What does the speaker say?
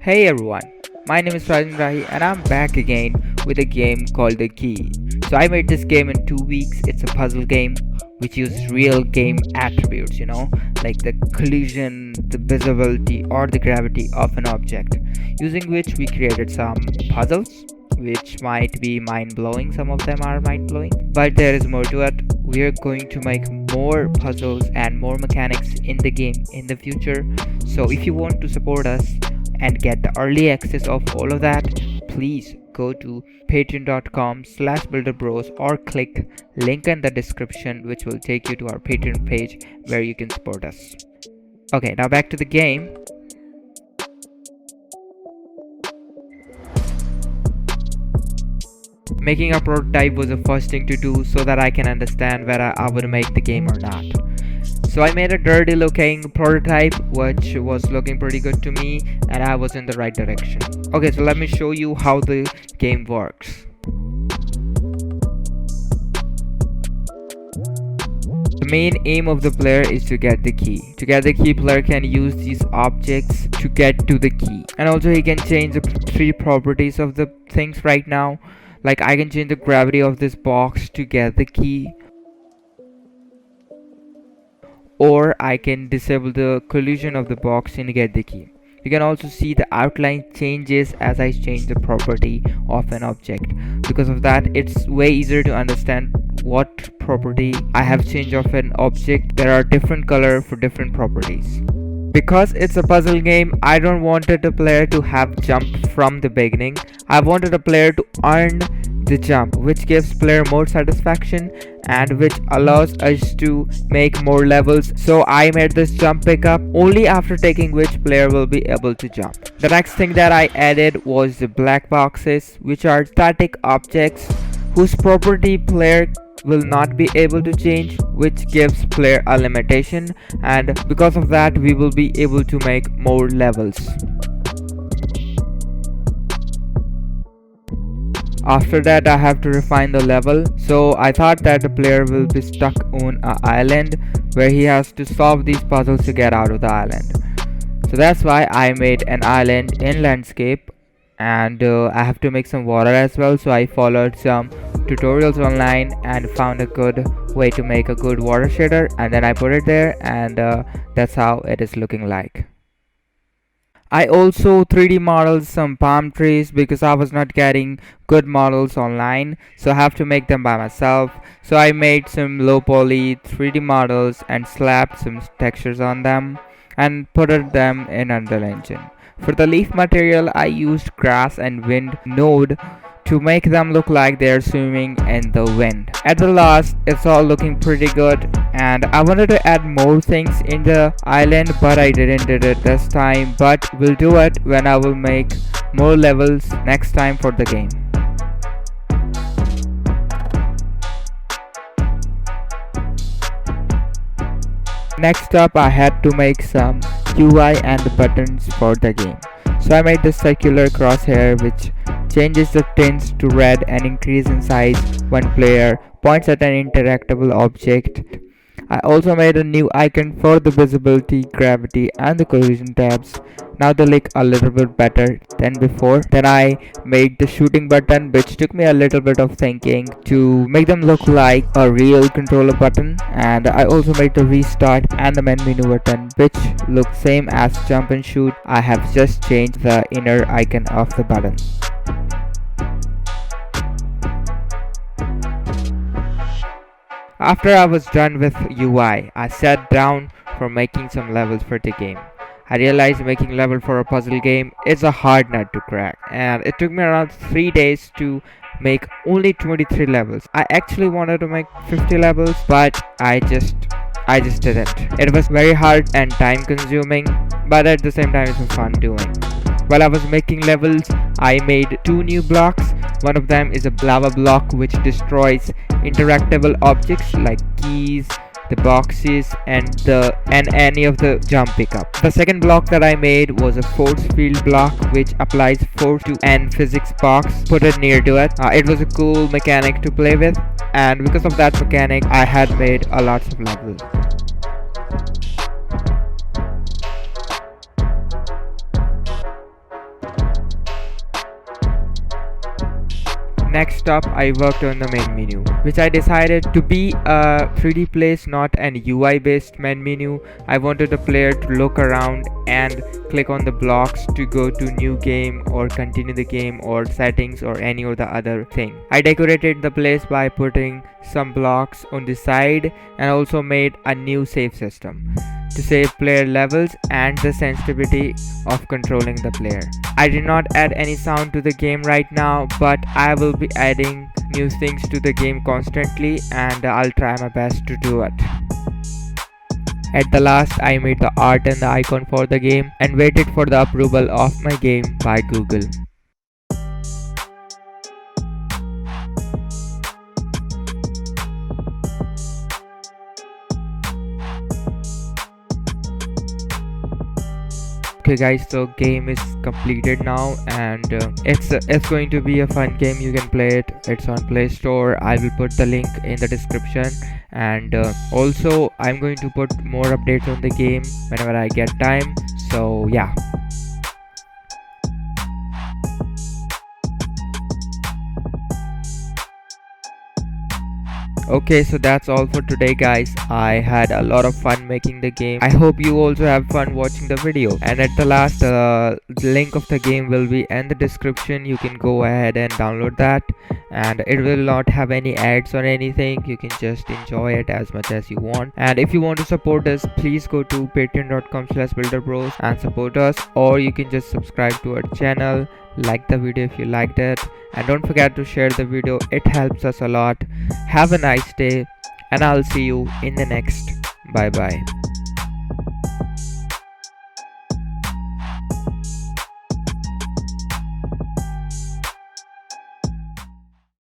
Hey everyone, my name is Rahi and I'm back again with a game called The Key. So I made this game in 2 weeks. It's a puzzle game which uses real game attributes, like the collision, the visibility or the gravity of an object, using which we created some puzzles which might be mind-blowing. Some of them are mind-blowing, but there is more to it. We are going to make more puzzles and more mechanics in the game in the future. So if you want to support us and get the early access of all of that, please go to patreon.com/builderbros or click link in the description, which will take you to our Patreon page where you can support us. Okay, now back to the game. Making a prototype was the first thing to do so that I can understand whether I would make the game or not. So I made a dirty looking prototype which was looking pretty good to me and I was in the right direction. Okay, so let me show you how the game works. The main aim of the player is to get the key. To get the key, player can use these objects to get to the key. And also he can change the three properties of the things right now. Like I can change the gravity of this box to get the key, or I can disable the collision of the box and get the key. You can also see the outline changes as I change the property of an object. Because of that, it's way easier to understand what property I have changed of an object. There are different color for different properties. Because it's a puzzle game, I don't wanted the player to have jump from the beginning. I wanted a player to earn the jump, which gives player more satisfaction and which allows us to make more levels. So I made this jump pickup, only after taking which player will be able to jump. The next thing that I added was the black boxes, which are static objects whose property player will not be able to change, which gives player a limitation, and because of that we will be able to make more levels. After that I have to refine the level, so I thought that the player will be stuck on an island where he has to solve these puzzles to get out of the island. So that's why I made an island in landscape, and I have to make some water as well. So I followed some tutorials online and found a good way to make a good water shader, and then I put it there, and that's how it is looking like. I also 3D modeled some palm trees because I was not getting good models online, so I have to make them by myself. So I made some low poly 3D models and slapped some textures on them and put them in Unreal Engine. For the leaf material, I used grass and wind node to make them look like they're swimming in the wind. At the last, it's all looking pretty good, and I wanted to add more things in the island, but I didn't do it this time. But we'll do it when I will make more levels next time for the game. Next up, I had to make some UI and buttons for the game. So I made this circular crosshair which changes the tints to red and increase in size when player points at an interactable object. I also made a new icon for the visibility, gravity and the collision tabs. Now they look a little bit better than before. Then I made the shooting button, which took me a little bit of thinking to make them look like a real controller button. And I also made the restart and the main menu button, which look same as jump and shoot. I have just changed the inner icon of the button. After I was done with UI, I sat down for making some levels for the game. I realized making level for a puzzle game is a hard nut to crack, and it took me around 3 days to make only 23 levels. I actually wanted to make 50 levels, but I just didn't. It was very hard and time consuming, but at the same time it was fun doing. While I was making levels, I made 2 new blocks. One of them is a lava block which destroys interactable objects like keys, the boxes and any of the jump pickup. The second block that I made was a force field block which applies force to an physics box, put it near to it. It was a cool mechanic to play with, and because of that mechanic I had made a lot of levels. Next up, I worked on the main menu, which I decided to be a 3D place, not an UI based main menu. I wanted the player to look around and click on the blocks to go to new game or continue the game or settings or any or the other thing. I decorated the place by putting some blocks on the side and also made a new save system to save player levels and the sensitivity of controlling the player. I did not add any sound to the game right now, but I will be adding new things to the game constantly and I'll try my best to do it. At the last, I made the art and the icon for the game and waited for the approval of my game by Google. Okay guys, so game is completed now and it's going to be a fun game. You can play it. It's on Play Store. I will put the link in the description, and also I'm going to put more updates on the game whenever I get time. So yeah. Okay, so that's all for today guys. I had a lot of fun making the game. I hope you also have fun watching the video. And at the last, the link of the game will be in the description. You can go ahead and download that, and it will not have any ads or anything. You can just enjoy it as much as you want. And if you want to support us, please go to patreon.com/builderbros and support us, or you can just subscribe to our channel, like the video if you liked it, and don't forget to share the video. It helps us a lot. Have a nice day, and I'll see you in the next. Bye bye.